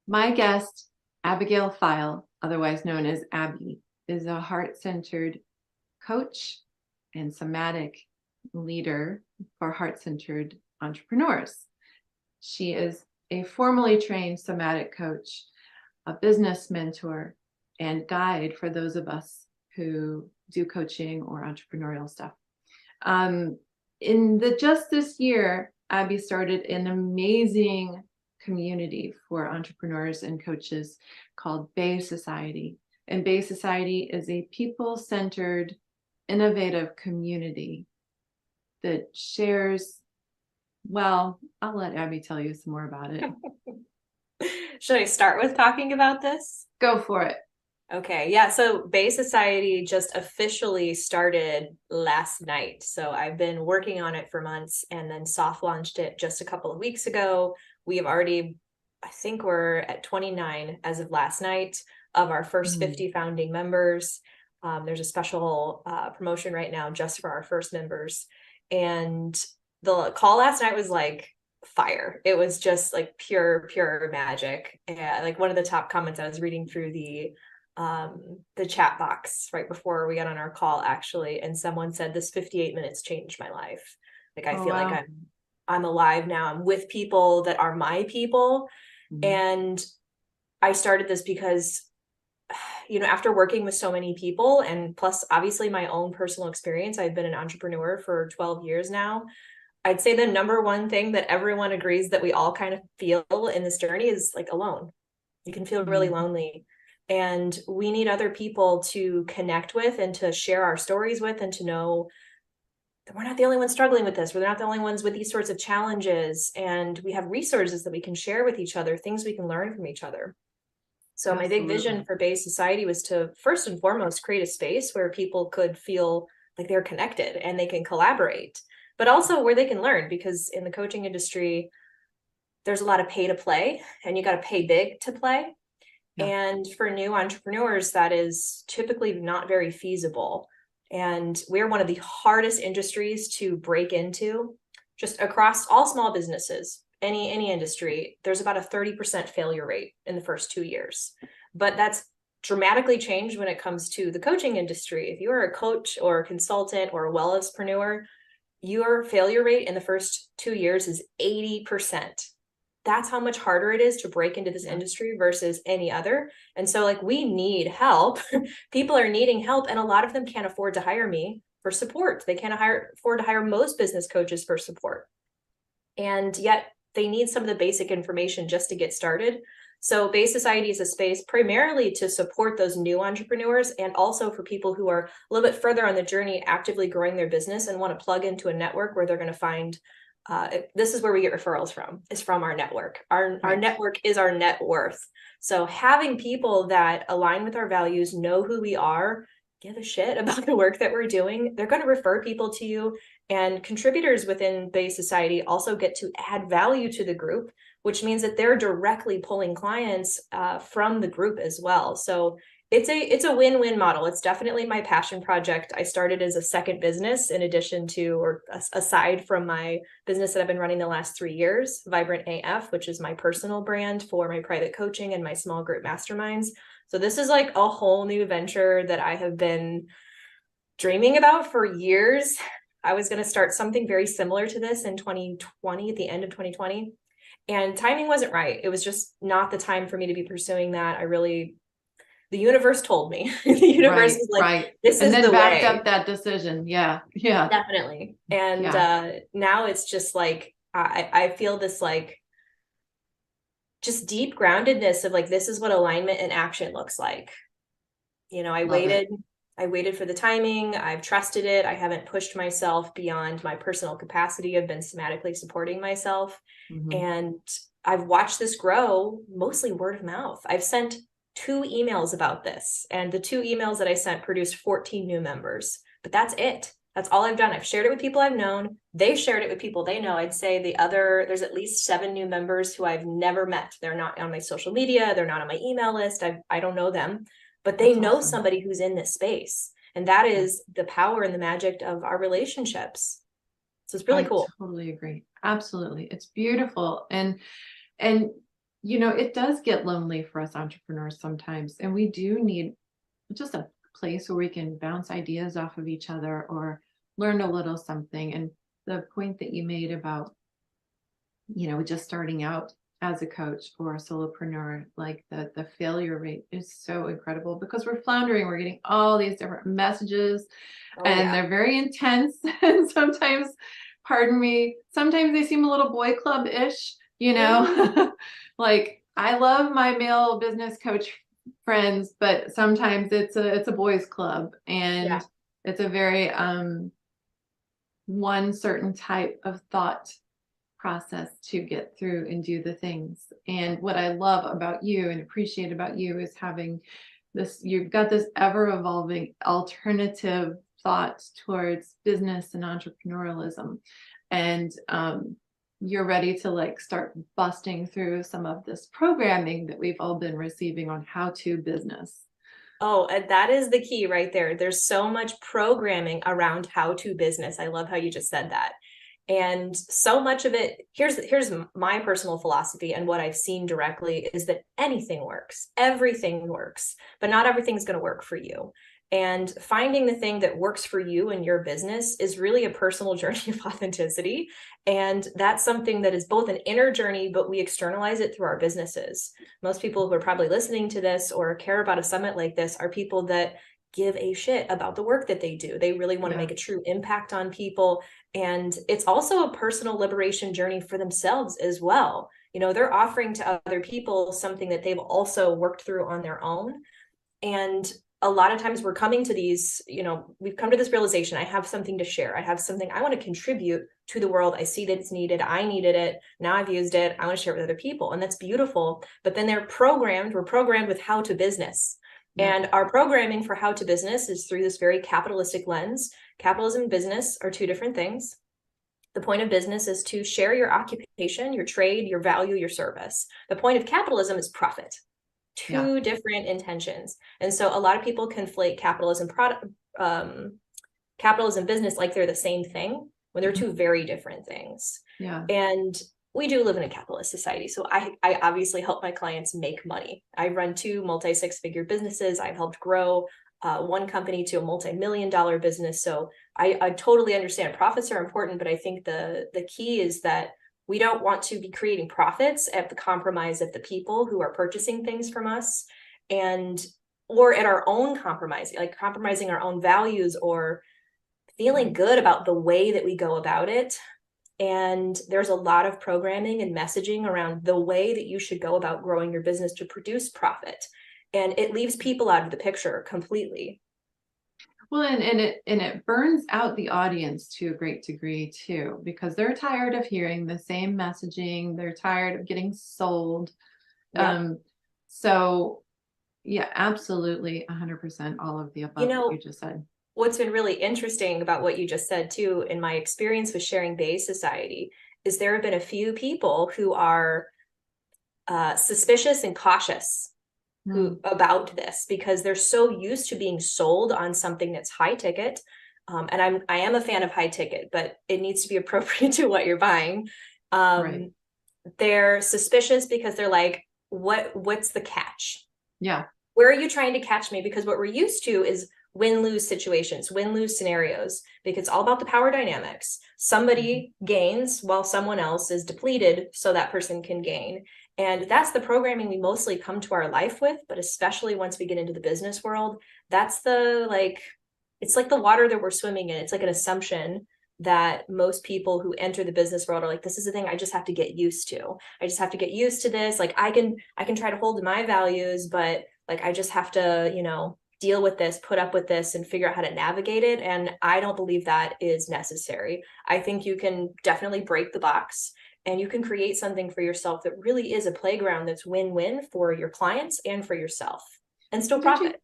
My guest, Abigail File, otherwise known as Abby, is a heart-centered coach and somatic leader for heart-centered entrepreneurs. She is a formally trained somatic coach, a business mentor, and guide for those of us who do coaching or entrepreneurial stuff. Just this year, Abby started an amazing community for entrepreneurs and coaches called Bay Society. And Bay Society is a people-centered, innovative community that shares, well, I'll let Abby tell you some more about it. Should I start with talking about this? Go for it. Okay, yeah, so Bay Society just officially started last night. So I've been working on it for months and then soft launched it just a couple of weeks ago. We have already, I think we're at 29 as of last night of our first 50 founding members. There's a special promotion right now just for our first members. And the call last night was like fire. It was just like pure magic. And like one of the top comments, I was reading through the chat box right before we got on our call actually, and someone said this 58 minutes changed my life. Like I feel like I'm alive now. I'm with people that are my people. And I started this because, you know, after working with so many people and plus obviously my own personal experience, I've been an entrepreneur for 12 years now. I'd say the number one thing that everyone agrees that we all kind of feel in this journey is like alone. You can feel really lonely. And we need other people to connect with and to share our stories with and to know that we're not the only ones struggling with this. We're not the only ones with these sorts of challenges. And we have resources that we can share with each other, things we can learn from each other. So my big vision for Bay Society was to first and foremost create a space where people could feel like they're connected and they can collaborate, but also where they can learn, because in the coaching industry, there's a lot of pay to play and you got to pay big to play. Yeah. And for new entrepreneurs, that is typically not very feasible. And we're one of the hardest industries to break into just across all small businesses, any industry. There's about a 30% failure rate in the first 2 years. But that's dramatically changed when it comes to the coaching industry. If you're a coach or a consultant or a wellnesspreneur, your failure rate in the first 2 years is 80%. That's how much harder it is to break into this industry versus any other. And so like we need help. People are needing help, and a lot of them can't afford to hire me for support. They can't afford to hire most business coaches for support. And yet they need some of the basic information just to get started. So Bay Society is a space primarily to support those new entrepreneurs and also for people who are a little bit further on the journey, actively growing their business and want to plug into a network where they're going to find this is where we get referrals is from our network. Our network is our net worth. So having people that align with our values, know who we are, give a shit about the work that we're doing, they're going to refer people to you. And contributors within Bay Society also get to add value to the group, which means that they're directly pulling clients from the group as well. So it's a win-win model. It's definitely my passion project. I started as a second business in addition to, or aside from my business that I've been running the last 3 years, Vibrant AF, which is my personal brand for my private coaching and my small group masterminds. So this is like a whole new venture that I have been dreaming about for years. I was going to start something very similar to this in 2020, at the end of 2020. And timing wasn't right. It was just not the time for me to be pursuing that. The universe told me. The universe was like, this is the way. And then backed up that decision. Yeah. Definitely. And now it's just like, I feel this like just deep groundedness of like, this is what alignment and action looks like. You know, I waited for the timing. I've trusted it. I haven't pushed myself beyond my personal capacity. I've been somatically supporting myself. And I've watched this grow mostly word of mouth. I've sent 2 emails about this, and the 2 emails that I sent produced 14 new members, but that's it. That's all I've done. I've shared it with people I've known. They've shared it with people they know. I'd say there's at least 7 new members who I've never met. They're not on my social media. They're not on my email list. I don't know them, but they know somebody who's in this space. And that is the power and the magic of our relationships. So it's really cool. I totally agree. Absolutely. It's beautiful. And it does get lonely for us entrepreneurs sometimes, and we do need just a place where we can bounce ideas off of each other or learn a little something. And the point that you made about, just starting out as a coach or a solopreneur, like the failure rate is so incredible because we're floundering, we're getting all these different messages, Oh and yeah. they're very intense. And sometimes, pardon me, sometimes they seem a little boy club-ish, like I love my male business coach friends, but sometimes it's a boys club, Yeah. and it's a very one certain type of thought process to get through and do the things. And what I love about you and appreciate about you is having this, you've got this ever evolving alternative thought towards business and entrepreneurialism. And you're ready to like start busting through some of this programming that we've all been receiving on how to business. Oh, and that is the key right there. There's so much programming around how to business. I love how you just said that. And so much of it, here's my personal philosophy and what I've seen directly is that anything works, everything works, but not everything's going to work for you. And finding the thing that works for you and your business is really a personal journey of authenticity. And that's something that is both an inner journey, but we externalize it through our businesses. Most people who are probably listening to this or care about a summit like this are people that give a shit about the work that they do. They really want to make a true impact on people. And it's also a personal liberation journey for themselves as well. They're offering to other people something that they've also worked through on their own. And a lot of times we're coming to these, we've come to this realization, I have something to share. I have something I want to contribute to the world. I see that it's needed. I needed it. Now I've used it. I want to share it with other people. And that's beautiful. But then we're programmed with how to business. And our programming for how to business is through this very capitalistic lens. Capitalism and business are two different things. The point of business is to share your occupation, your trade, your value, your service. The point of capitalism is profit. Two different intentions. And so a lot of people conflate capitalism business like they're the same thing when they're two very different things. Yeah. And we do live in a capitalist society. So I obviously help my clients make money. I run two multi-six-figure businesses. I've helped grow one company to a multi-million-dollar business. So I totally understand profits are important, but I think the key is that we don't want to be creating profits at the compromise of the people who are purchasing things from us, or at our own compromise, like compromising our own values or feeling good about the way that we go about it. And there's a lot of programming and messaging around the way that you should go about growing your business to produce profit. And it leaves people out of the picture completely. Well, and it burns out the audience to a great degree too, because they're tired of hearing the same messaging. They're tired of getting sold. So yeah, absolutely 100% all of the above that you just said. What's been really interesting about what you just said too, in my experience with sharing Bay Society, is there have been a few people who are suspicious and cautious about this because they're so used to being sold on something that's high ticket. And I am a fan of high ticket, but it needs to be appropriate to what you're buying. They're suspicious because they're like, what's the catch? Yeah. Where are you trying to catch me? Because what we're used to is win-lose situations, win-lose scenarios, because it's all about the power dynamics. Somebody gains while someone else is depleted so that person can gain. And that's the programming we mostly come to our life with, but especially once we get into the business world, that's it's like the water that we're swimming in. It's like an assumption that most people who enter the business world are like, this is the thing I just have to get used to. I just have to get used to this. Like I can try to hold to my values, but like, I just have to, deal with this, put up with this and figure out how to navigate it. And I don't believe that is necessary. I think you can definitely break the box and you can create something for yourself that really is a playground that's win-win for your clients and for yourself and still profit.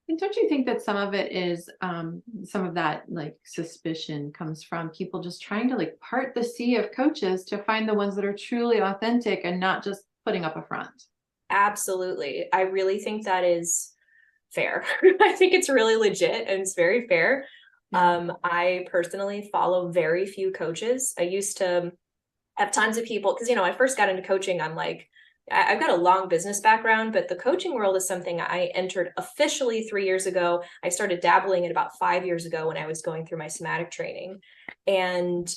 And don't you think that some of it is some of that like suspicion comes from people just trying to like part the sea of coaches to find the ones that are truly authentic and not just putting up a front? Absolutely. I really think that is fair. I think it's really legit and it's very fair. I personally follow very few coaches. I used to have tons of people because, when I first got into coaching, I'm like, I've got a long business background, but the coaching world is something I entered officially 3 years ago. I started dabbling it about 5 years ago when I was going through my somatic training. And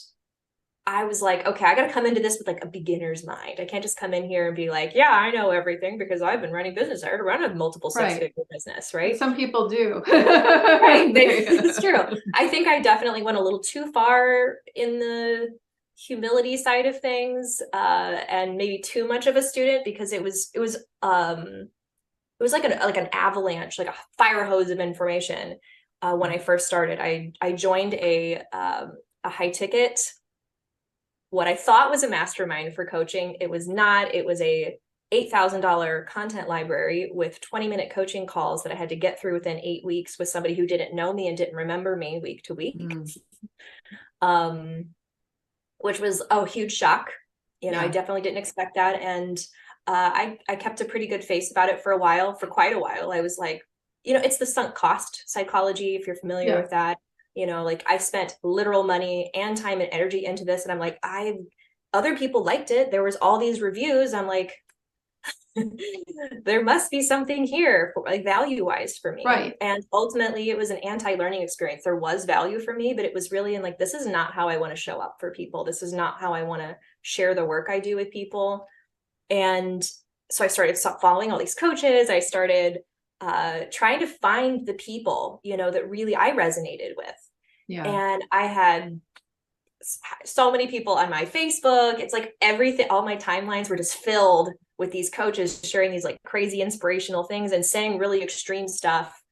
I was like, okay, I got to come into this with like a beginner's mind. I can't just come in here and be like, yeah, I know everything because I've been running business. I run a multiple six-figure business, right? Some people do. Right. It's true. I think I definitely went a little too far in the humility side of things, and maybe too much of a student, because it was like an avalanche, like a fire hose of information. When I first started, I joined a high ticket, what I thought was a mastermind for coaching. It was not. It was a $8,000 content library with 20-minute coaching calls that I had to get through within 8 weeks with somebody who didn't know me and didn't remember me week to week. Which was a huge shock. I definitely didn't expect that. And I kept a pretty good face about it for quite a while. I was like, it's the sunk cost psychology, if you're familiar with that. Like I spent literal money and time and energy into this. And I'm like, other people liked it. There was all these reviews. I'm like, there must be something here for, like, value wise for me. Right. And ultimately it was an anti-learning experience. There was value for me, but it was really in like, this is not how I want to show up for people. This is not how I want to share the work I do with people. And so I started following all these coaches. I started trying to find the people, that really I resonated with. Yeah. And I had so many people on my Facebook. It's like everything, all my timelines were just filled with these coaches sharing these like crazy inspirational things and saying really extreme stuff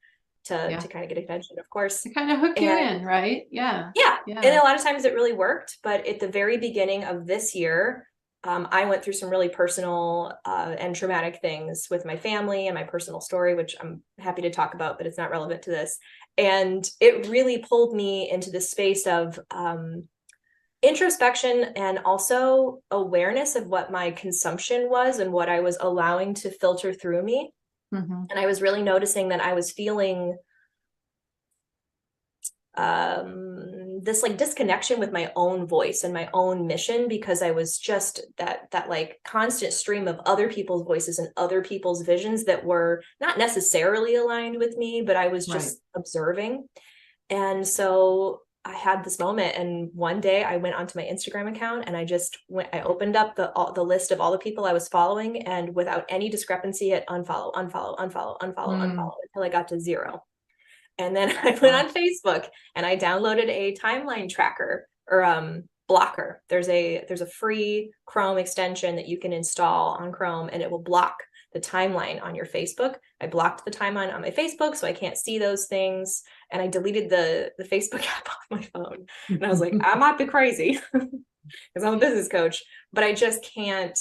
to kind of get attention, of course. To kind of hook you in, right? Yeah. And a lot of times it really worked. But at the very beginning of this year, I went through some really personal and traumatic things with my family and my personal story, which I'm happy to talk about, but it's not relevant to this. And it really pulled me into the space of introspection and also awareness of what my consumption was and what I was allowing to filter through me. And I was really noticing that I was feeling this like disconnection with my own voice and my own mission, because I was just that like constant stream of other people's voices and other people's visions that were not necessarily aligned with me, but I was just observing. And so I had this moment, and one day I went onto my Instagram account and I opened up the list of all the people I was following, and without any discrepancy, it unfollow until I got to 0. And then I went on Facebook and I downloaded a timeline tracker or blocker. There's a free Chrome extension that you can install on Chrome, and it will block the timeline on your Facebook. I blocked the timeline on my Facebook so I can't see those things. And I deleted the Facebook app off my phone. And I was like, I might be crazy because I'm a business coach, but I just can't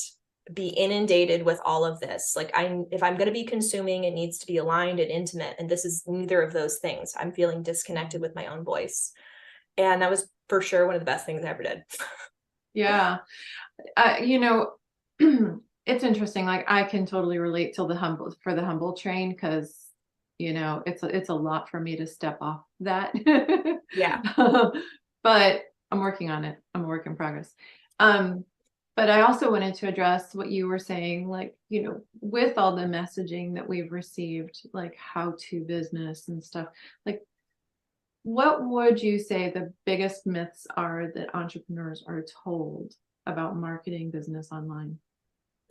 be inundated with all of this. Like if I'm going to be consuming, it needs to be aligned and intimate. And this is neither of those things. I'm feeling disconnected with my own voice. And that was for sure one of the best things I ever did. Yeah. It's interesting. Like I can totally relate to the humble train, because it's a lot for me to step off that. Yeah. But I'm working on it. I'm a work in progress. But I also wanted to address what you were saying, like, with all the messaging that we've received, like how to business and stuff, like, what would you say the biggest myths are that entrepreneurs are told about marketing business online?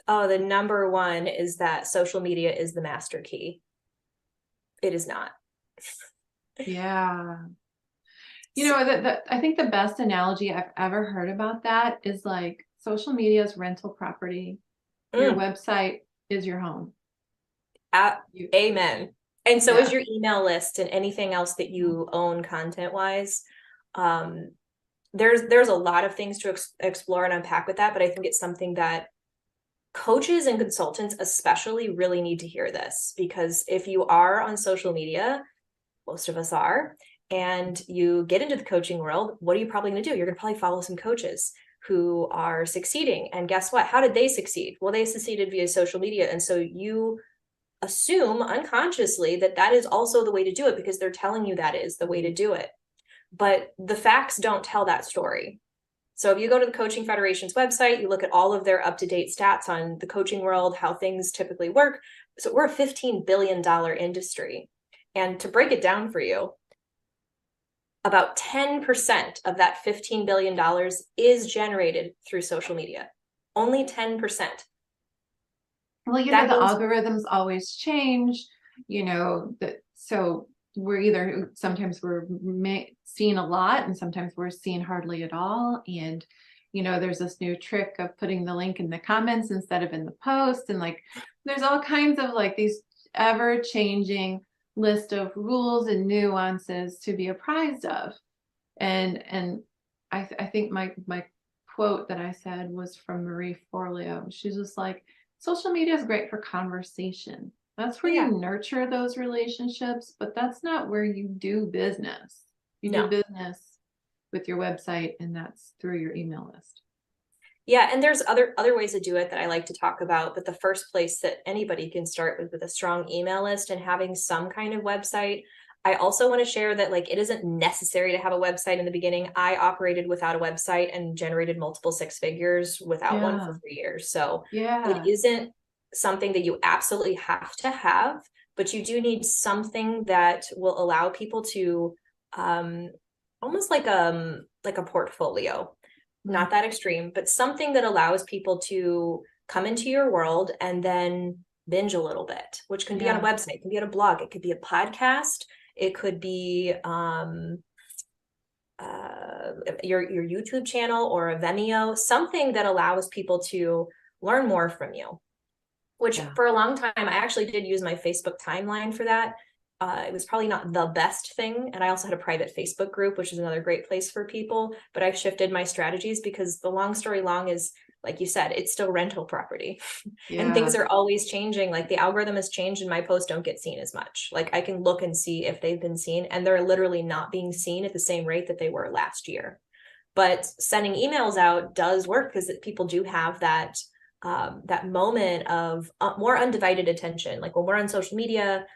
Oh, the number one is that social media is the master key. It is not. Yeah. I think the best analogy I've ever heard about that is like social media is rental property. Your website is your home. Amen. And so is your email list and anything else that you own content wise. There's a lot of things to explore and unpack with that, but I think it's something that coaches and consultants especially really need to hear this, because if you are on social media, most of us are, and you get into the coaching world, what are you probably going to do? You're going to probably follow some coaches who are succeeding. And guess what? How did they succeed? Well, they succeeded via social media. And so you assume unconsciously that is also the way to do it because they're telling you that is the way to do it. But the facts don't tell that story. So if you go to the Coaching Federation's website, you look at all of their up-to-date stats on the coaching world, how things typically work. So we're a $15 billion industry. And to break it down for you, about 10% of that $15 billion is generated through social media. Only 10%. Well, the algorithms always change, so we're sometimes we're seeing a lot and sometimes we're seeing hardly at all. And, there's this new trick of putting the link in the comments instead of in the post. And there's all kinds of these ever changing list of rules and nuances to be apprised of. And I think my quote that I said was from Marie Forleo. She's just like, social media is great for conversation. That's where you nurture those relationships, but that's not where you do business. You do business with your website, and that's through your email list. Yeah, and there's other ways to do it that I like to talk about, but the first place that anybody can start with a strong email list and having some kind of website. I also want to share that it isn't necessary to have a website in the beginning. I operated without a website and generated multiple six figures without one for 3 years. So it isn't something that you absolutely have to have, but you do need something that will allow people to almost like a portfolio. Not that extreme, but something that allows people to come into your world and then binge a little bit, which can be on a website, it can be on a blog, it could be a podcast, it could be your YouTube channel or a Vimeo, something that allows people to learn more from you. Which for a long time, I actually did use my Facebook timeline for that. It was probably not the best thing. And I also had a private Facebook group, which is another great place for people. But I've shifted my strategies because the long story long is, like you said, it's still rental property. And things are always changing. The algorithm has changed and my posts don't get seen as much. I can look and see if they've been seen, and they're literally not being seen at the same rate that they were last year. But sending emails out does work because people do have that moment of more undivided attention. When we're on social media,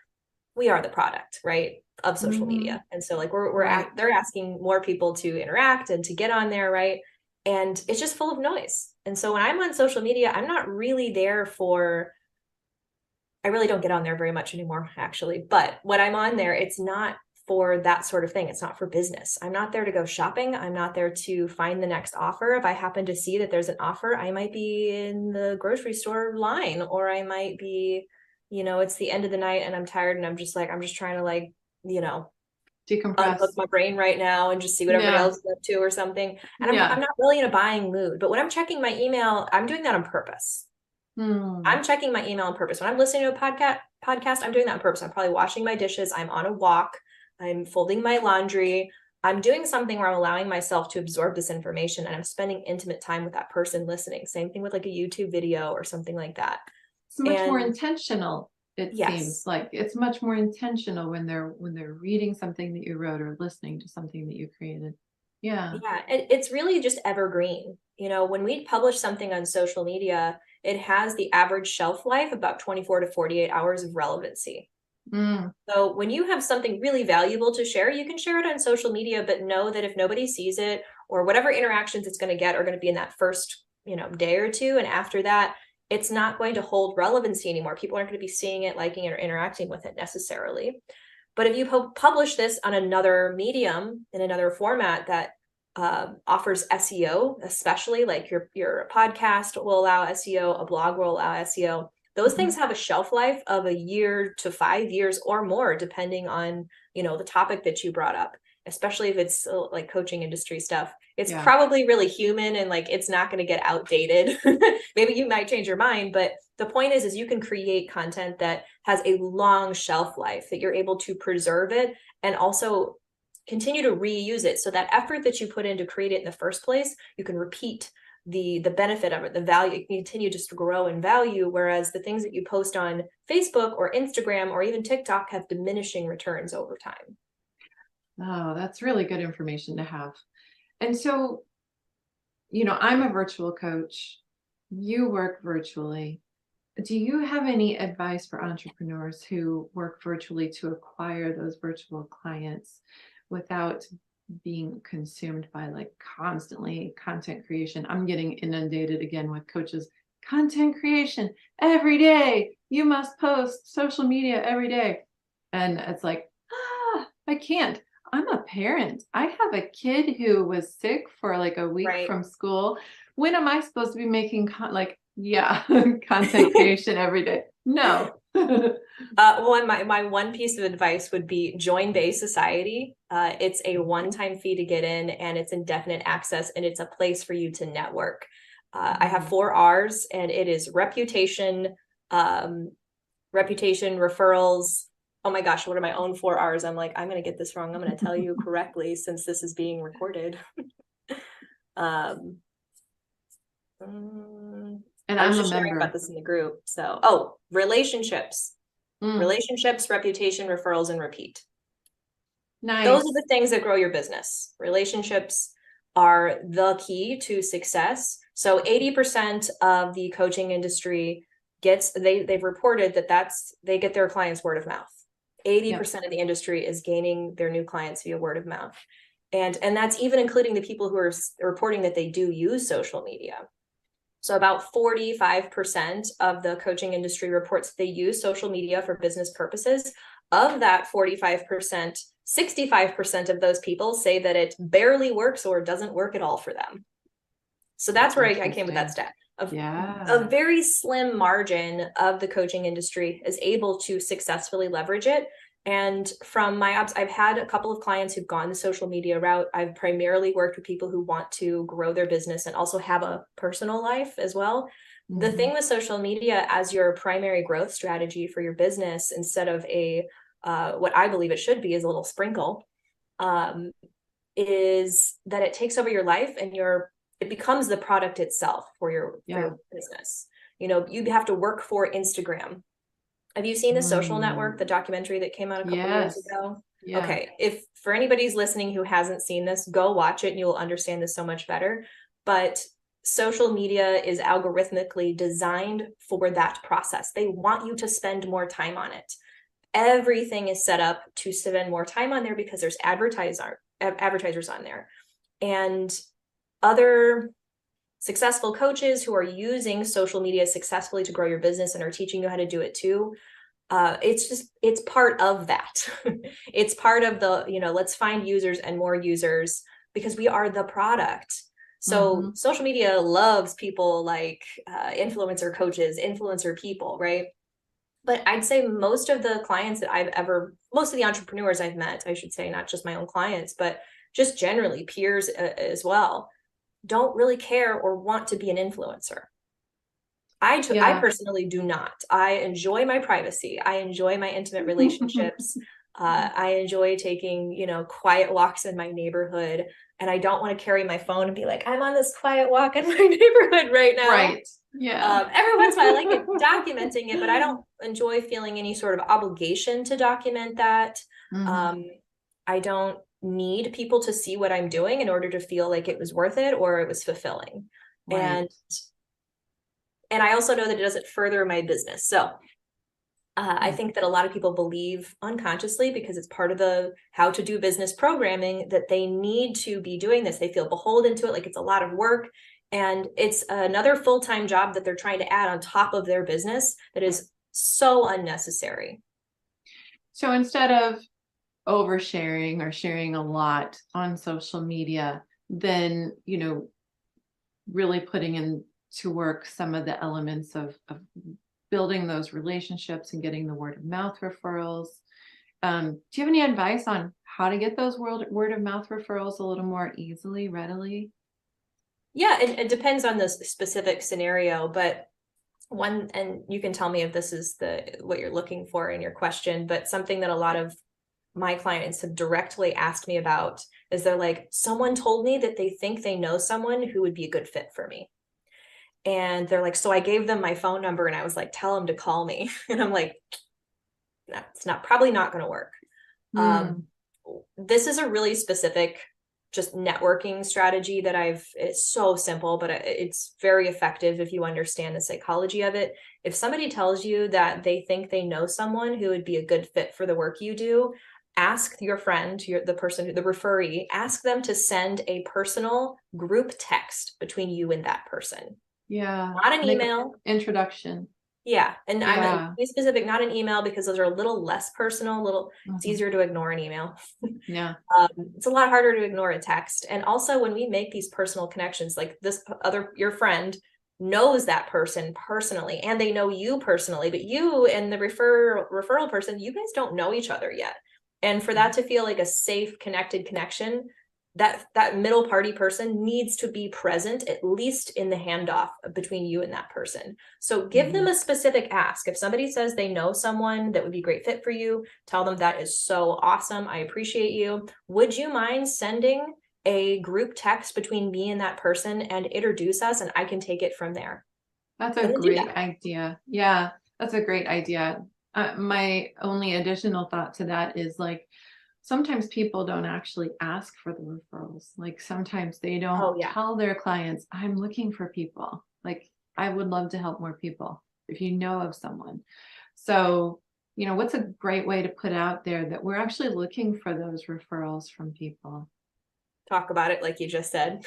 we are the product, right, of social media. And so they're asking more people to interact and to get on there, right? And it's just full of noise. And so when I'm on social media, I'm not really there I really don't get on there very much anymore, actually. But when I'm on there, it's not for that sort of thing. It's not for business. I'm not there to go shopping. I'm not there to find the next offer. If I happen to see that there's an offer, I might be in the grocery store line, or I might be, it's the end of the night and I'm tired and I'm just trying to decompress, unhook my brain right now and just see what everybody else is up to or something. And I'm not really in a buying mood. But when I'm checking my email, I'm doing that on purpose. I'm checking my email on purpose. When I'm listening to a podcast, I'm doing that on purpose. I'm probably washing my dishes. I'm on a walk. I'm folding my laundry. I'm doing something where I'm allowing myself to absorb this information, and I'm spending intimate time with that person listening. Same thing with a YouTube video or something like that. It's much more intentional. It seems like it's much more intentional when they're reading something that you wrote or listening to something that you created. Yeah. It's really just evergreen. When we publish something on social media, it has the average shelf life about 24 to 48 hours of relevancy. So when you have something really valuable to share, you can share it on social media, but know that if nobody sees it, or whatever interactions it's going to get are going to be in that first, day or two. And after that, it's not going to hold relevancy anymore. People aren't going to be seeing it, liking it, or interacting with it necessarily. But if you publish this on another medium, in another format that offers SEO, especially your podcast will allow SEO, a blog will allow SEO. Those things have a shelf life of a year to 5 years or more, depending on, the topic that you brought up, especially if it's coaching industry stuff. It's probably really human and it's not going to get outdated. Maybe you might change your mind, but the point is you can create content that has a long shelf life, that you're able to preserve it and also continue to reuse it. So that effort that you put in to create it in the first place, you can repeat the benefit of it, the value, you can continue just to grow in value. Whereas the things that you post on Facebook or Instagram or even TikTok have diminishing returns over time. Oh, that's really good information to have. And so, I'm a virtual coach. You work virtually. Do you have any advice for entrepreneurs who work virtually to acquire those virtual clients without being consumed by like constantly content creation. I'm getting inundated again with coaches. Content creation every day. You must post social media every day. And it's like, I can't. I'm a parent. I have a kid who was sick for like a week Right. from school. When am I supposed to be making content creation every day? No. Well, my one piece of advice would be join Bay Society. It's a one-time fee to get in, and it's indefinite access, and it's a place for you to network. I have 4 R's, and it is reputation, referrals. Oh my gosh, what are my own 4 R's? I'm like, I'm going to get this wrong. I'm going to tell you correctly since this is being recorded. And I I'm was a just sharing member. about this in the group. So, relationships. Relationships, reputation, referrals, and repeat. Nice. Those are the things that grow your business. Relationships are the key to success. So 80% of the coaching industry they've reported that they get their clients word of mouth. 80% of the industry is gaining their new clients via word of mouth. And that's even including the people who are reporting that they do use social media. So about 45% of the coaching industry reports they use social media for business purposes. Of that 45%, 65% of those people say that it barely works or doesn't work at all for them. So that's where I came with that stat. A very slim margin of the coaching industry is able to successfully leverage it. And from my ops, I've had a couple of clients who've gone the social media route. I've primarily worked with people who want to grow their business and also have a personal life as well. The thing with social media as your primary growth strategy for your business, instead of what I believe it should be is a little sprinkle, is that it takes over your life and it becomes the product itself for your business. You have to work for Instagram. Have you seen The Social Network, the documentary that came out a couple years ago? Yeah. Okay. If for anybody's listening who hasn't seen this, go watch it and you will understand this so much better. But social media is algorithmically designed for that process. They want you to spend more time on it. Everything is set up to spend more time on there because there's advertisers on there. And other successful coaches who are using social media successfully to grow your business and are teaching you how to do it too. It's part of that. It's part of the, let's find users and more users because we are the product. So social media loves people like influencer coaches, influencer people, right? But I'd say most of the clients that most of the entrepreneurs I've met, I should say, not just my own clients, but just generally peers as well, don't really care or want to be an influencer. I personally do not. I enjoy my privacy. I enjoy my intimate relationships. I enjoy taking, quiet walks in my neighborhood. And I don't want to carry my phone and be like, I'm on this quiet walk in my neighborhood right now. Right. Yeah. Every once in a while, I like it documenting it, but I don't enjoy feeling any sort of obligation to document that. I don't need people to see what I'm doing in order to feel like it was worth it or it was fulfilling. Right. And I also know that it doesn't further my business. So I think that a lot of people believe unconsciously, because it's part of the how to do business programming, that they need to be doing this. They feel beholden to it, like it's a lot of work. And it's another full-time job that they're trying to add on top of their business that is so unnecessary. So instead of oversharing or sharing a lot on social media, then, really putting into work some of the elements of building those relationships and getting the word of mouth referrals. Do you have any advice on how to get those word of mouth referrals a little more easily, readily? Yeah, it depends on the specific scenario, but and you can tell me if this is what you're looking for in your question, but something that a lot of my clients have directly asked me about is they're like, someone told me that they think they know someone who would be a good fit for me. And they're like, so I gave them my phone number and I was like, tell them to call me. And I'm like, that's probably not going to work. This is a really specific just networking strategy that it's so simple, but it's very effective if you understand the psychology of it. If somebody tells you that they think they know someone who would be a good fit for the work you do, ask your friend, the person, the referee, ask them to send a personal group text between you and that person. Yeah. Not an Make an email. introduction. Yeah. And I'm Yeah. be specific, not an email, because those are a little less personal, it's Mhm. easier to ignore an email. Yeah. It's a lot harder to ignore a text. And also when we make these personal connections, like your friend knows that person personally, and they know you personally, but you and the referral person, you guys don't know each other yet. And for that to feel like a safe, connected connection, that middle party person needs to be present, at least in the handoff between you and that person. So give them a specific ask. If somebody says they know someone that would be a great fit for you, tell them that is so awesome. I appreciate you. Would you mind sending a group text between me and that person and introduce us, and I can take it from there? That's a And then do great that. idea. Yeah, that's a great idea. My only additional thought to that is like, sometimes people don't actually ask for the referrals. Like sometimes they Oh don't yeah. tell their clients, I'm looking for people. Like I would love to help more people if you know of someone. So, what's a great way to put out there that we're actually looking for those referrals from people? Talk about it like you just said.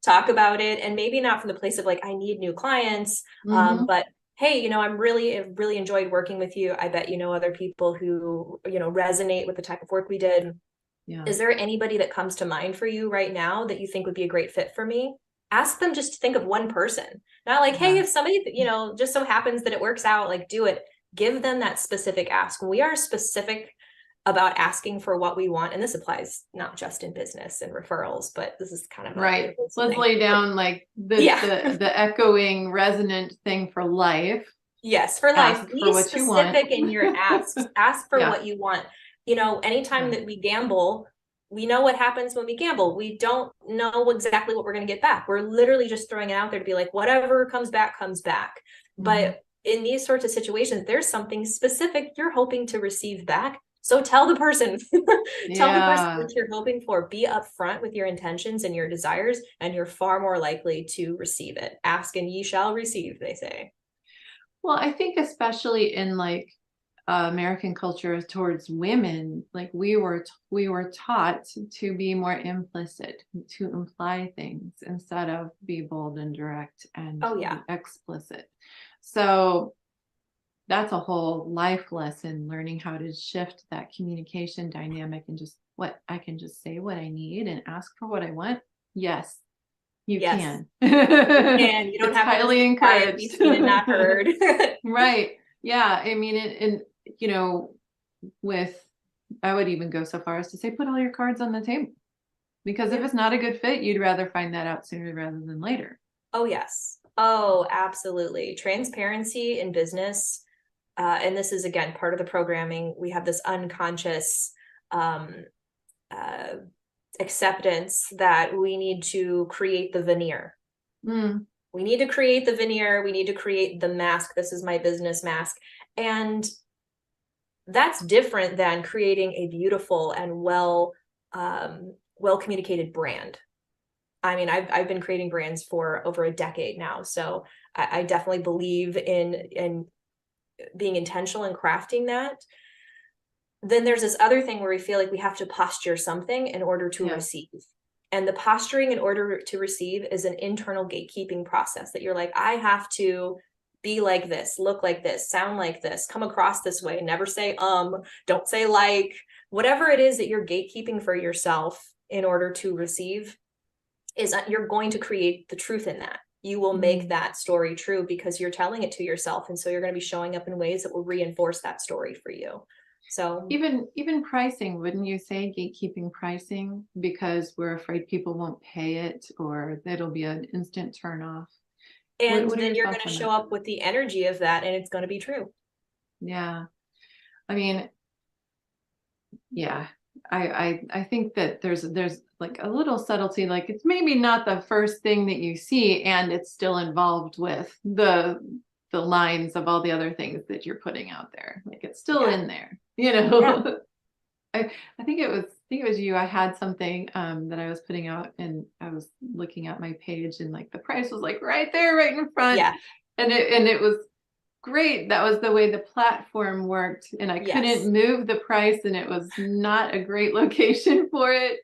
Talk about it, and maybe not from the place of like, I need new clients, Mm-hmm. but hey, I'm really enjoyed working with you. I bet other people who resonate with the type of work we did. Yeah. Is there anybody that comes to mind for you right now that you think would be a great fit for me? Ask them just to think of one person. Not like, hey, Yeah. if somebody, just so happens that it works out, like do it. Give them that specific ask. We are specific about asking for what we want. And this applies not just in business and referrals, but this is kind of a Right. universal Let's thing. lay down like the Yeah. the the echoing resonant thing for life. Yes, for life, Ask for be what you want. specific in your asks. Ask for Yeah. what you want. Anytime Yeah. that we gamble, we know what happens when we gamble. We don't know exactly what we're going to get back. We're literally just throwing it out there to be like, whatever comes back, comes back. Mhm. But in these sorts of situations, there's something specific you're hoping to receive back. So tell the person, tell the person Yeah. what you're hoping for. Be upfront with your intentions and your desires, and you're far more likely to receive it. Ask and ye shall receive, they say. Well, I think especially in like American culture towards women, like we were taught to be more implicit, to imply things instead of be bold and direct and Oh yeah. be explicit. So that's a whole life lesson, learning how to shift that communication dynamic and just what I can just say what I need and ask for what I want. Yes, you Yes, can. you can. You don't It's have to just highly be quiet, be encouraged. seen and not heard. Right. Yeah. I mean, and you know, with, I would even go so far as to say, put all your cards on the table. Because if Yeah. it's not a good fit, you'd rather find that out sooner rather than later. Oh, yes. Oh, absolutely. Transparency in business. And this is, again, part of the programming. We have this unconscious um, uh, acceptance that we need to create the veneer. Mm. We need to create the veneer. We need to create the mask. This is my business mask. And that's different than creating a beautiful and well communicated brand. I mean, I've been creating brands for over a decade now, so I definitely believe in being intentional and crafting that. Then there's this other thing where we feel like we have to posture something in order to Yeah. receive. And the posturing in order to receive is an internal gatekeeping process that you're like, I have to be like this, look like this, sound like this, come across this way, never say don't say like, whatever it is that you're gatekeeping for yourself in order to receive, is that you're going to create the truth in that. You will make Mm. that story true because you're telling it to yourself. And so you're going to be showing up in ways that will reinforce that story for you. So Even pricing, wouldn't you say gatekeeping pricing because we're afraid people won't pay it or it'll be an instant turn off? and What are then your you're going thoughts to on show that? up with the energy of that, and it's going to be true. Yeah. I mean, yeah. I think that there's like a little subtlety, like it's maybe not the first thing that you see, and it's still involved with the lines of all the other things that you're putting out there. Like it's still Yeah. in there, Yeah. I think it was you. I had something that I was putting out and I was looking at my page and like the price was like right there, right in front. Yeah. And it was great. That was the way the platform worked. And I Yes. couldn't move the price, and it was not a great location for it.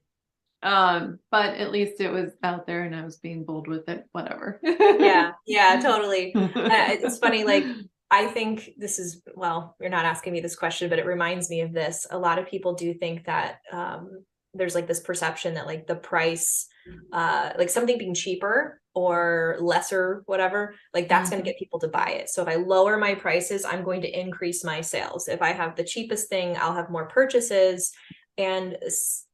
But at least it was out there and I was being bold with it, whatever. Yeah, totally. It's funny, like, I think this is, well, you're not asking me this question, but it reminds me of this. A lot of people do think that there's like this perception that like the price, like something being cheaper or lesser, whatever, like that's going to get people to buy it. So if I lower my prices, I'm going to increase my sales. If I have the cheapest thing, I'll have more purchases. And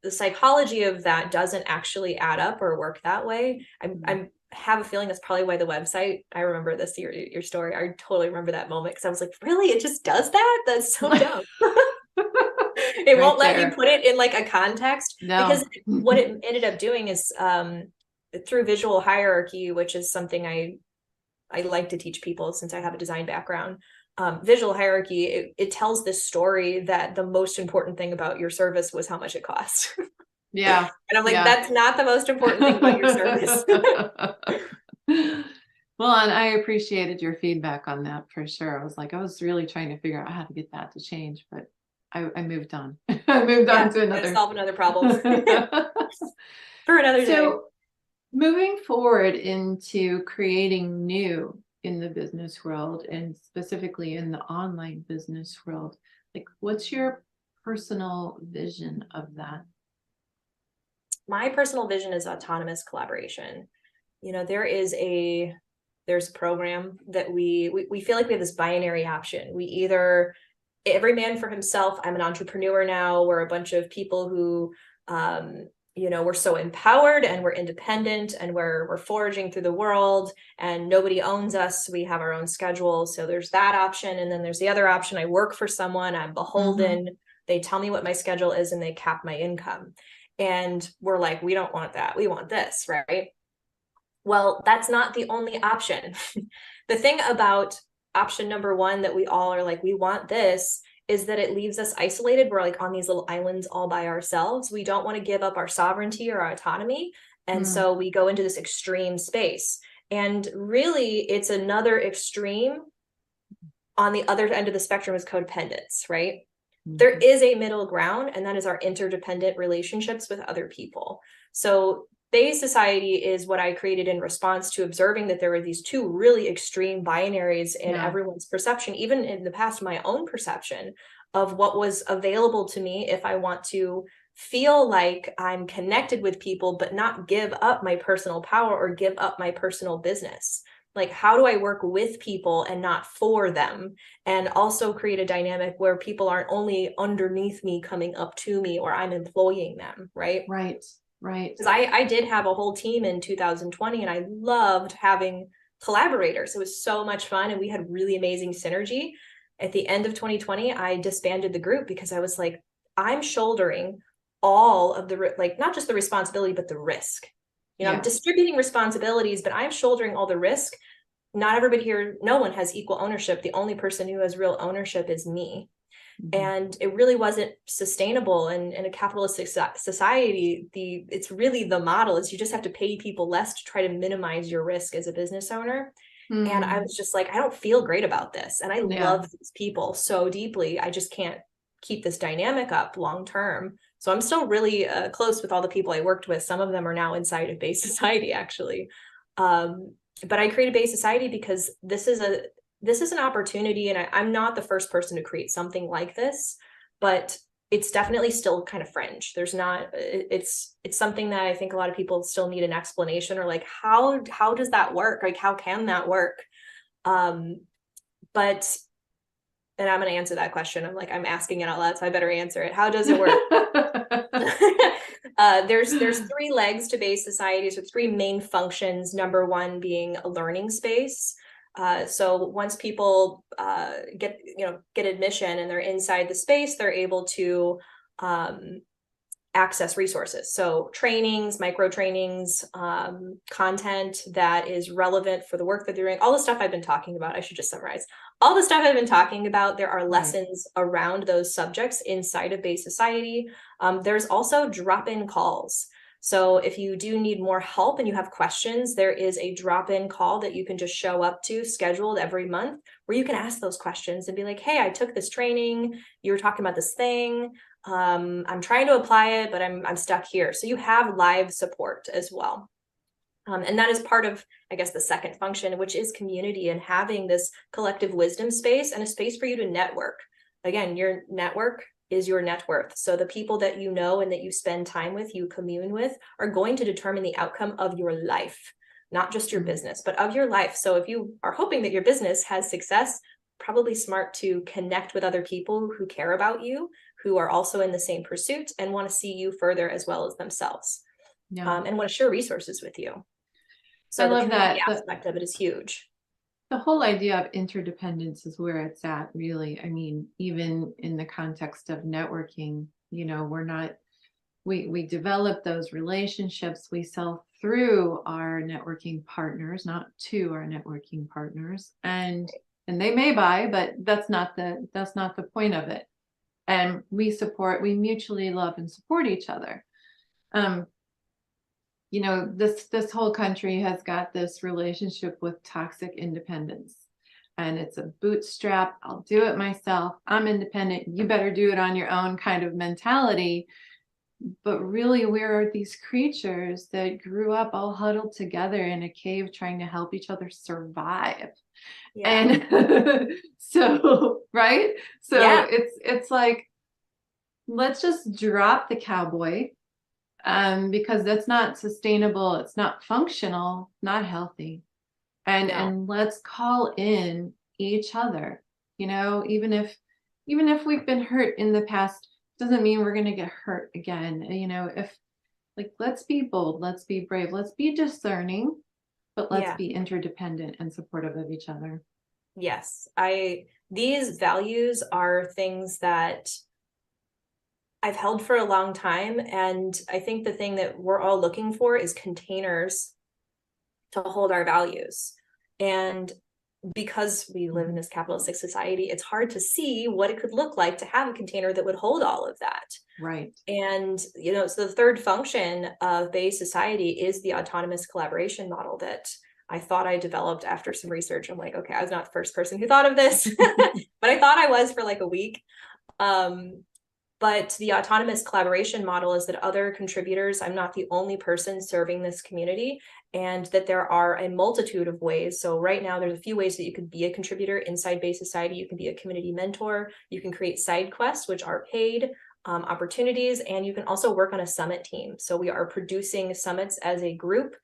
the psychology of that doesn't actually add up or work that way. I have a feeling that's probably why the website, I remember this, your story. I totally remember that moment because I was like, really? It just does that? That's so dumb. It won't let you put it in like a context. Because what it ended up doing is through visual hierarchy, which is something I like to teach people since I have a design background. Visual hierarchy, it tells this story that the most important thing about your service was how much it cost. Yeah. And I'm like, that's not the most important thing about your service. Well, and I appreciated your feedback on that for sure. I was really trying to figure out how to get that to change, but I moved on. I moved on to another. Solve another problem. For another day. So moving forward into creating new in the business world and specifically in the online business world, like what's your personal vision of that? My personal vision is autonomous collaboration. You know, there's a program that we feel like we have this binary option. We either, every man for himself, I'm an entrepreneur now, we're a bunch of people who you know, we're so empowered and we're independent and we're foraging through the world and nobody owns us. We have our own schedule. So there's that option. And then there's the other option. I work for someone, I'm beholden. They tell me what my schedule is and they cap my income. And we're like, we don't want that. We want this, right? Well, that's not the only option. The thing about option number one that we all are like, we want this, is that it leaves us isolated. We're like on these little islands all by ourselves. We don't want to give up our sovereignty or our autonomy. And so we go into this extreme space. And really, it's another extreme on the other end of the spectrum is codependence, right? There is a middle ground, and that is our interdependent relationships with other people. So Bay Society is what I created in response to observing that there were these two really extreme binaries in everyone's perception, even in the past, my own perception of what was available to me if I want to feel like I'm connected with people, but not give up my personal power or give up my personal business. Like, how do I work with people and not for them? And also create a dynamic where people aren't only underneath me coming up to me or I'm employing them, right? Right. Because I did have a whole team in 2020 and I loved having collaborators. It was so much fun and we had really amazing synergy. At the end of 2020, I disbanded the group because I was like, I'm shouldering all of the, like, not just the responsibility, but the risk. You know, I'm distributing responsibilities, but I'm shouldering all the risk. Not everybody here, no one has equal ownership. The only person who has real ownership is me. And it really wasn't sustainable. And in a capitalistic society, it's really the model is you just have to pay people less to try to minimize your risk as a business owner. And I was just like, I don't feel great about this. And I love these people so deeply. I just can't keep this dynamic up long term. So I'm still really close with all the people I worked with. Some of them are now inside of Bay Society, actually. But I created Bay Society because this is an opportunity, and I'm not the first person to create something like this, but it's definitely still kind of fringe. There's not, it's something that I think a lot of people still need an explanation or like, how does that work? Like, how can that work? But, and I'm going to answer that question. I'm asking it out loud, so I better answer it. How does it work? There's three legs to Bay Society. So three main functions. Number one being a learning space. So once people get admission and they're inside the space, they're able to access resources. So trainings, micro trainings, content that is relevant for the work that they're doing, all the stuff I've been talking about. I should just summarize all the stuff I've been talking about. There are lessons around those subjects inside of Bay Society. There's also drop-in calls. So if you do need more help and you have questions, there is a drop-in call that you can just show up to, scheduled every month, where you can ask those questions and be like, hey, I took this training, you were talking about this thing, I'm trying to apply it, but I'm stuck here. So you have live support as well. And that is part of, I guess, the second function, which is community and having this collective wisdom space and a space for you to network. Again, your network is your net worth. So the people that you know and that you spend time with, you commune with, are going to determine the outcome of your life, not just your business, but of your life. So if you are hoping that your business has success, probably smart to connect with other people who care about you, who are also in the same pursuit and want to see you further as well as themselves, and want to share resources with you. So I the love community that. aspect of it is huge. The whole idea of interdependence is where it's at, really. I mean, even in the context of networking, we develop those relationships, we sell through our networking partners, not to our networking partners. And they may buy, but that's not the point of it. And we mutually love and support each other. This whole country has got this relationship with toxic independence, and it's a bootstrap, I'll do it myself, I'm independent, you better do it on your own kind of mentality. But really, we're these creatures that grew up all huddled together in a cave trying to help each other survive. Yeah. And so, right? So yeah. It's like, let's just drop the cowboy, because that's not sustainable, it's not functional, not healthy. And let's call in each other. Even if we've been hurt in the past, doesn't mean we're going to get hurt again. Let's be bold, let's be brave, let's be discerning, but let's be interdependent and supportive of each other. Yes, these values are things that I've held for a long time. And I think the thing that we're all looking for is containers to hold our values. And because we live in this capitalistic society, it's hard to see what it could look like to have a container that would hold all of that. Right. And, so the third function of Bay society is the autonomous collaboration model that I thought I developed after some research. I'm like, okay, I was not the first person who thought of this, but I thought I was for like a week. But the autonomous collaboration model is that other contributors, I'm not the only person serving this community, and that there are a multitude of ways. So right now, there's a few ways that you could be a contributor inside Bay Society. You can be a community mentor. You can create side quests, which are paid opportunities, and you can also work on a summit team. So we are producing summits as a group.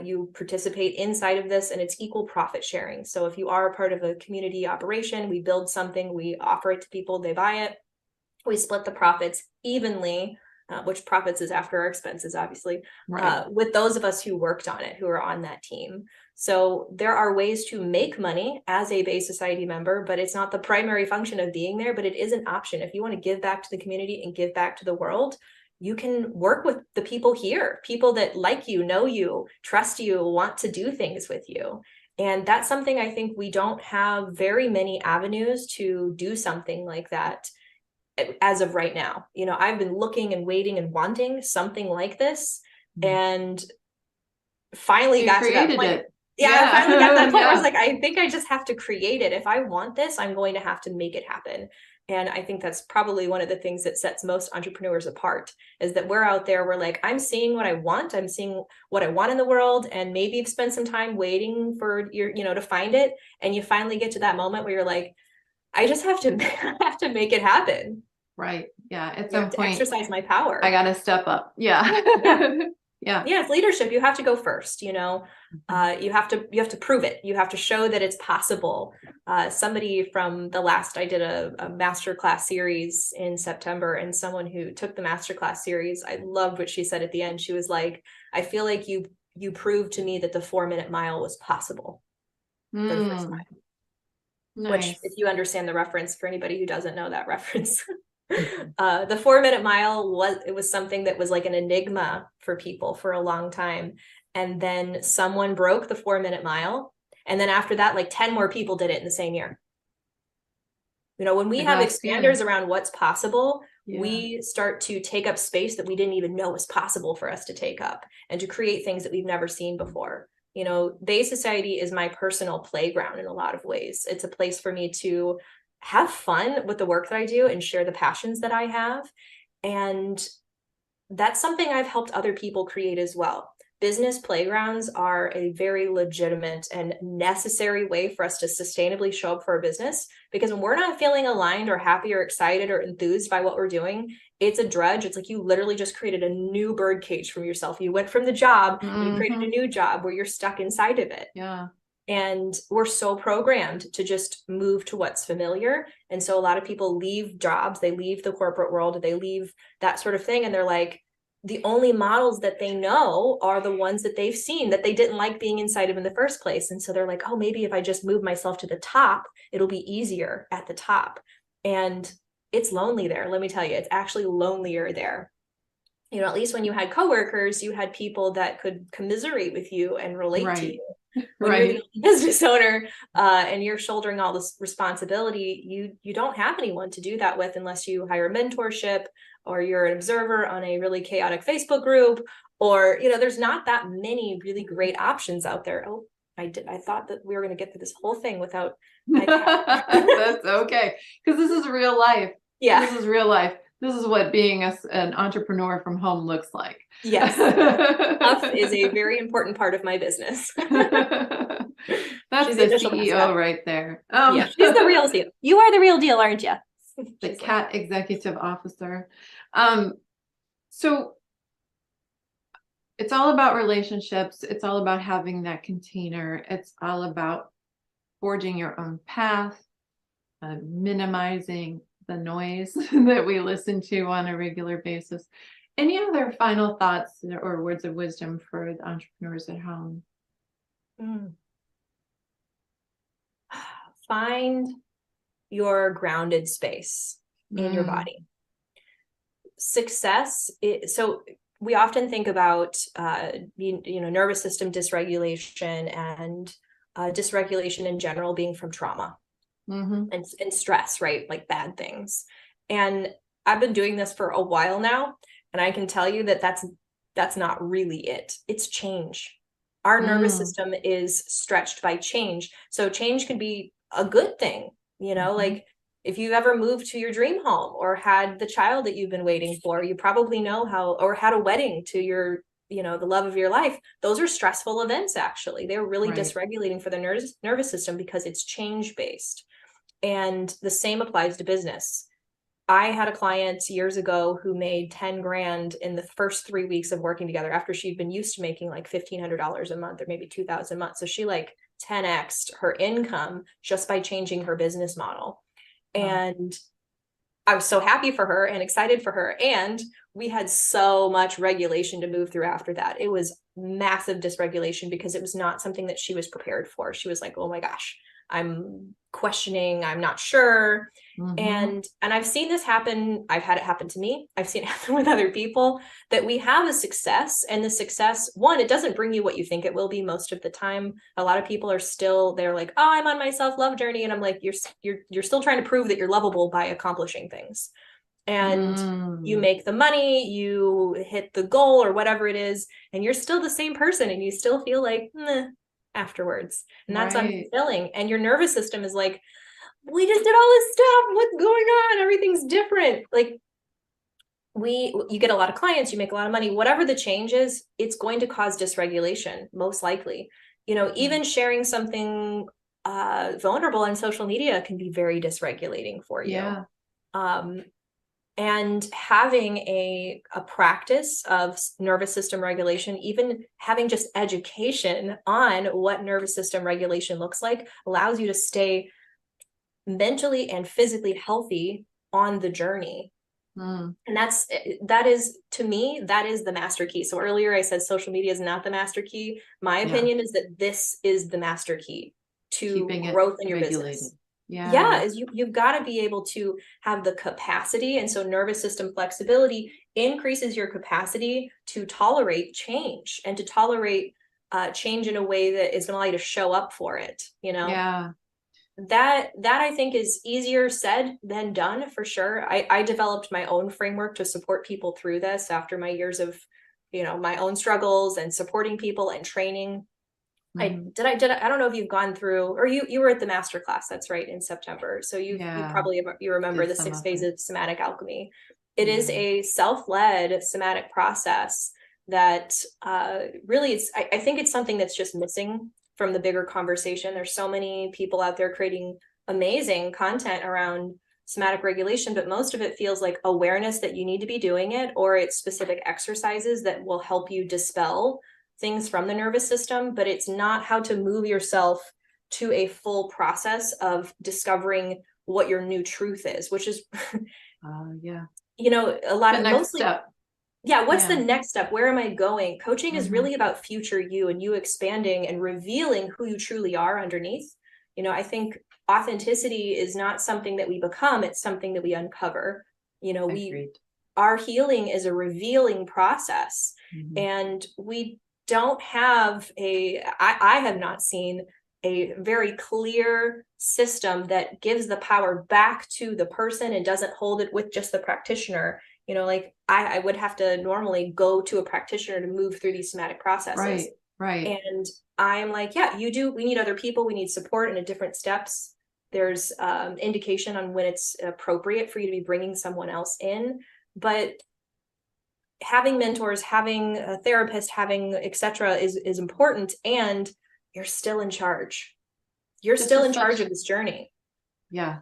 You participate inside of this, and it's equal profit sharing. So if you are a part of a community operation, we build something, we offer it to people, they buy it. We split the profits evenly, which profits is after our expenses, obviously, right, with those of us who worked on it, who are on that team. So there are ways to make money as a Bay Society member, but it's not the primary function of being there, but it is an option. If you want to give back to the community and give back to the world, you can work with the people here, people that like you, know you, trust you, want to do things with you. And that's something I think we don't have very many avenues to do something like that as of right now. I've been looking and waiting and wanting something like this, and finally got to that point. I finally got to that point where I was like, I think I just have to create it. If I want this, I'm going to have to make it happen. And I think that's probably one of the things that sets most entrepreneurs apart, is that we're out there, we're like, I'm seeing what I want. I'm seeing what I want in the world. And maybe you've spent some time waiting for to find it. And you finally get to that moment where you're like, I just have to make it happen. Right. Yeah. At some point, exercise my power. I got to step up. Yeah. Yeah. It's leadership. You have to go first. You have to prove it. You have to show that it's possible. Somebody from I did a masterclass series in September, and someone who took the masterclass series, I loved what she said at the end. She was like, I feel like you proved to me that the 4-minute mile was possible for the first time. Nice. Which, if you understand the reference, for anybody who doesn't know that reference, the 4-minute mile was something that was like an enigma for people for a long time. And then someone broke the 4-minute mile. And then after that, like 10 more people did it in the same year. You know, when we I have got expanders feeling. around what's possible, Yeah. we start to take up space that we didn't even know was possible for us to take up, and to create things that we've never seen before. You know, Bay Society is my personal playground in a lot of ways. It's a place for me to have fun with the work that I do and share the passions that I have. And that's something I've helped other people create as well. Business playgrounds are a very legitimate and necessary way for us to sustainably show up for a business, because when we're not feeling aligned or happy or excited or enthused by what we're doing, it's a drudge. It's like you literally just created a new bird cage from yourself. You went from the job and you created a new job where you're stuck inside of it. Yeah. And we're so programmed to just move to what's familiar. And so a lot of people leave jobs, they leave the corporate world, they leave that sort of thing. And they're like, the only models that they know are the ones that they've seen that they didn't like being inside of in the first place. And so they're like, oh, maybe if I just move myself to the top, it'll be easier at the top. And it's lonely there. Let me tell you, it's actually lonelier there. You know, at least when you had coworkers, you had people that could commiserate with you and relate to Right. you. When Right. you're the business owner and you're shouldering all this responsibility, you don't have anyone to do that with unless you hire mentorship, or you're an observer on a really chaotic Facebook group, or, you know, there's not that many really great options out there. Oh, I thought that we were going to get through this whole thing without my cat. That's okay, because this is real life. Yeah. This is real life. This is what being an entrepreneur from home looks like. Yes. Huff is a very important part of my business. That's She's the official CEO mascot. right there. Yeah, she's the real deal. You are the real deal, aren't you? The She's cat executive officer. So it's all about relationships. It's all about having that container. It's all about forging your own path, minimizing the noise that we listen to on a regular basis. Any other final thoughts or words of wisdom for the entrepreneurs at home? Find your grounded space in your body. Success so we often think about nervous system dysregulation and dysregulation in general being from trauma and stress, right? Like bad things. And I've been doing this for a while now, and I can tell you that that's not really it. It's change. Our nervous system is stretched by change. So change can be a good thing, you know, like if you've ever moved to your dream home or had the child that you've been waiting for, you probably know how, or had a wedding to your, you know, the love of your life. Those are stressful events, actually. They're really dysregulating for the nervous system because it's change based. And the same applies to business. I had a client years ago who made 10 grand in the first 3 weeks of working together after she'd been used to making like $1,500 a month or maybe $2,000 a month. So she like 10x'd her income just by changing her business model. And I was so happy for her and excited for her. And we had so much regulation to move through after that. It was massive dysregulation because it was not something that she was prepared for. She was like, oh my gosh, I'm questioning, I'm not sure. And I've seen this happen. I've had it happen to me. I've seen it happen with other people, that we have a success, and the success, one, it doesn't bring you what you think it will be most of the time. A lot of people are still, they're like, oh, I'm on my self-love journey. And I'm like, you're still trying to prove that you're lovable by accomplishing things. And you make the money, you hit the goal or whatever it is, and you're still the same person, and you still feel like, afterwards. And that's unfulfilling. And your nervous system is like, we just did all this stuff. What's going on? Everything's different. Like you get a lot of clients, you make a lot of money, whatever the change is, it's going to cause dysregulation, most likely. You know, even sharing something vulnerable on social media can be very dysregulating for you. And having a practice of nervous system regulation, even having just education on what nervous system regulation looks like, allows you to stay mentally and physically healthy on the journey. And that is, to me, that is the master key. So earlier I said social media is not the master key. My opinion is that this is the master key to growth in your business. Is you've got to be able to have the capacity. And so nervous system flexibility increases your capacity to tolerate change and to tolerate change in a way that is going to allow you to show up for it, you know? that I think is easier said than done for sure. I developed my own framework to support people through this after my years of, my own struggles and supporting people and training. Mhm. I don't know if you've gone through, or you were at the master class, that's right, in September. So you Yeah, probably, you remember did the some six of it. phases of somatic alchemy. It is Yeah. a self-led somatic process that really I think it's something that's just missing from the bigger conversation. There's so many people out there creating amazing content around somatic regulation, but most of it feels like awareness that you need to be doing it, or it's specific exercises that will help you dispel things from the nervous system, but it's not how to move yourself to a full process of discovering what your new truth is, which is, Yeah. a lot The of next mostly, step. yeah, what's the Yeah. next step? Where am I going? Coaching is Mhm. really about future you and you expanding and revealing who you truly are underneath. I think authenticity is not something that we become, it's something that we uncover. We Agreed. our healing is a revealing process, Mhm. and we don't have I have not seen a very clear system that gives the power back to the person and doesn't hold it with just the practitioner. Like I would have to normally go to a practitioner to move through these somatic processes. Right. Right. And I'm like, yeah, you do. We need other people. We need support in a different steps. There's indication on when it's appropriate for you to be bringing someone else in. But having mentors, having a therapist, having etc. is important. And you're still in charge. You're This still is in charge such, of this journey. yeah,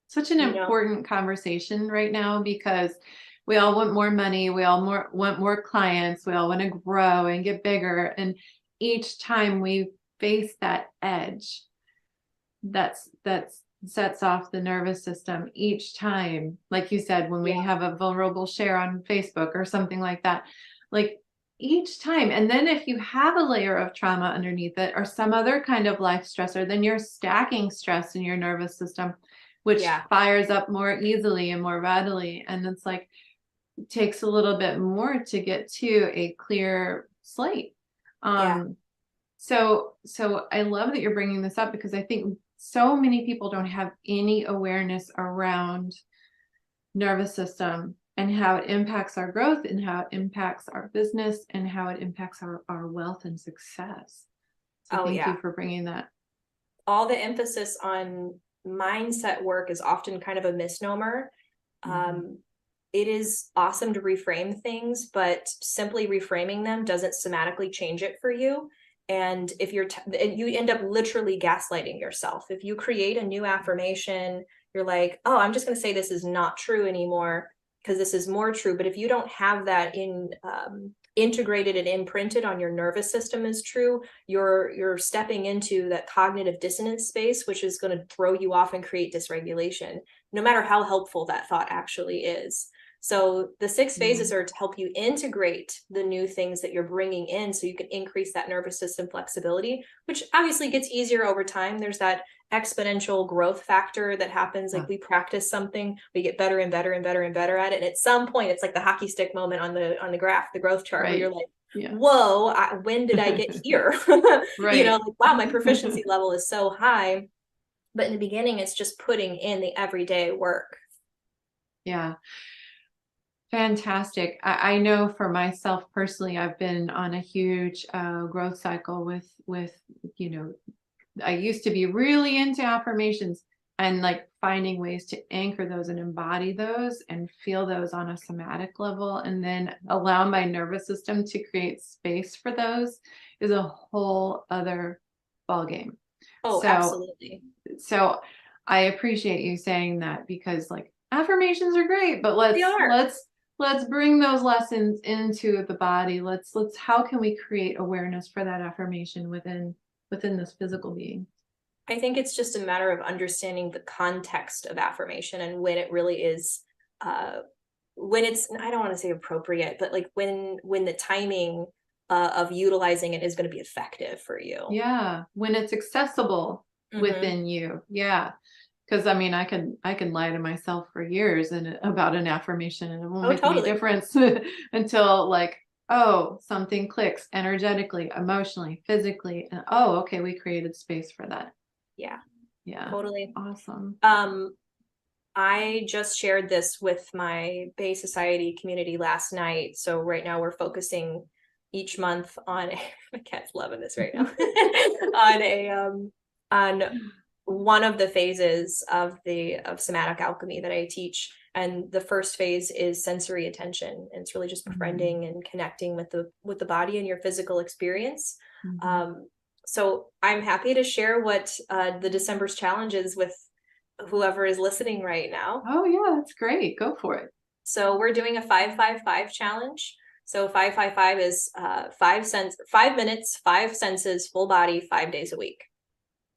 such an You know? important conversation right now because we all want more money, we all want more clients, we all want to grow and get bigger. And each time we face that edge, that's sets off the nervous system each time. Like you said, when we Yeah. have a vulnerable share on Facebook or something like that, like each time. And then if you have a layer of trauma underneath it or some other kind of life stressor, then you're stacking stress in your nervous system, which Yeah. fires up more easily and more readily. And it's like it takes a little bit more to get to a clear slate. Yeah. So I love that you're bringing this up because I think so many people don't have any awareness around nervous system and how it impacts our growth and how it impacts our business and how it impacts our wealth and success. So Oh, thank you yeah. for bringing that. All the emphasis on mindset work is often kind of a misnomer. Mm-hmm. Um, it is awesome to reframe things, but simply reframing them doesn't somatically change it for you. And if and you end up literally gaslighting yourself. If you create a new affirmation, you're like, oh, I'm just going to say this is not true anymore because this is more true. But if you don't have that integrated and imprinted on your nervous system as true, you're stepping into that cognitive dissonance space, which is going to throw you off and create dysregulation, no matter how helpful that thought actually is. So the six Yeah. phases are to help you integrate the new things that you're bringing in so you can increase that nervous system flexibility, which obviously gets easier over time. There's that exponential growth factor that happens. Yeah. Like we practice something, we get better and better and better and better at it. And at some point, it's like the hockey stick moment on the graph, the growth chart, where you're Right. like, Yeah. whoa, when did I get here? Right. Like, wow, my proficiency level is so high. But in the beginning, it's just putting in the everyday work. Yeah. Fantastic. I know for myself personally, I've been on a huge growth cycle with, I used to be really into affirmations and like finding ways to anchor those and embody those and feel those on a somatic level and then allow my nervous system to create space for those is a whole other ballgame. Oh, So absolutely. so I appreciate you saying that because like affirmations are great, but They let's are. let's let's bring those lessons into the body. Let's how can we create awareness for that affirmation within this physical being? I think it's just a matter of understanding the context of affirmation and when it really is, uh, when it's, I don't want to say appropriate, but like when the timing of utilizing it is going to be effective for you. Yeah, when it's accessible Mm-hmm. within you. Yeah. Because I mean, I can lie to myself for years and about an affirmation, and it won't Oh, make any totally. difference until like, oh, something clicks energetically, emotionally, physically, and oh, okay, we created space for that. Yeah. Yeah. Totally. Awesome. I just shared this with my Bay Society community last night. So right now we're focusing each month on my cat's loving this right now on on one of the phases of somatic alchemy that I teach. And the first phase is sensory attention. And it's really just befriending and connecting with the body and your physical experience. So I'm happy to share what the December's challenge is with whoever is listening right now. Oh yeah, that's great. Go for it. So we're doing a 5-5-5 challenge. So 5-5-5 is 5 minutes, 5 senses, full body, 5 days a week.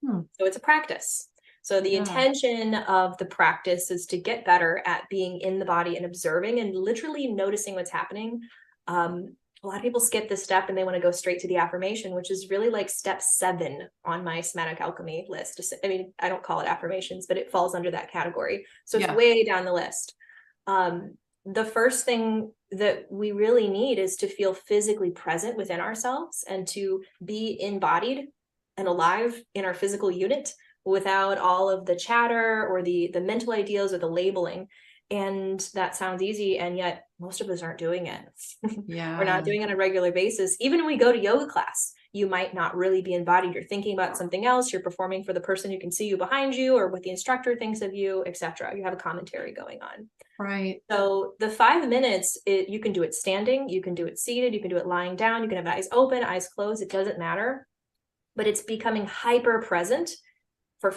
So it's a practice. So the intention of the practice is to get better at being in the body and observing and literally noticing what's happening. A lot of people skip this step and they want to go straight to the affirmation, which is really like step 7 on my somatic alchemy list. I mean, I don't call it affirmations, but it falls under that category. So it's way down the list. The first thing that we really need is to feel physically present within ourselves and to be embodied and alive in our physical unit without all of the chatter or the mental ideas or the labeling. And that sounds easy, and yet most of us aren't doing it. We're not doing it on a regular basis. Even when we go to yoga class, you might not really be embodied. You're thinking about something else. You're performing for the person who can see you behind you or what the instructor thinks of you, etc. You have a commentary going on. Right. So the 5 minutes, you can do it standing, you can do it seated, you can do it lying down, you can have eyes open, eyes closed, it doesn't matter. But it's becoming hyper present for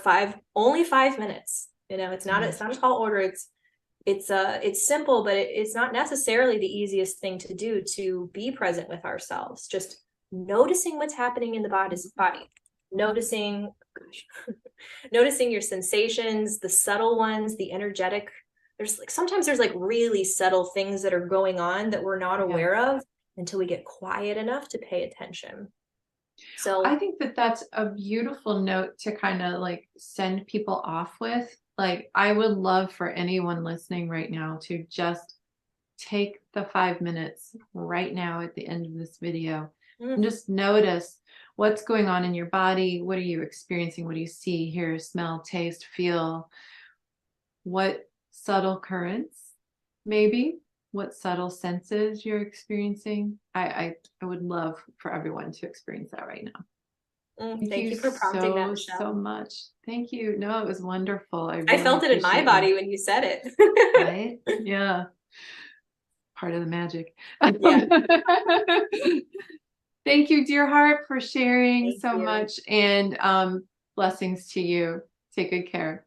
only 5 minutes. You know, it's not a tall order. It's simple, but it's not necessarily the easiest thing to do, to be present with ourselves, just noticing what's happening in the body, noticing your sensations, the subtle ones, the energetic. Sometimes there's like really subtle things that are going on that we're not aware of until we get quiet enough to pay attention. So I think that that's a beautiful note to kind of like send people off with. Like, I would love for anyone listening right now to just take the 5 minutes right now at the end of this video and just notice what's going on in your body. What are you experiencing? What do you see, hear, smell, taste, feel? What subtle currents, maybe? What subtle senses you're experiencing? I would love for everyone to experience that right now. Thank you for prompting that, Michelle. So much. Thank you. No, it was wonderful. I felt it in my body when you said it. Right? Yeah. Part of the magic. Yeah. Thank you, dear heart, for sharing Thank so you. much, and blessings to you. Take good care.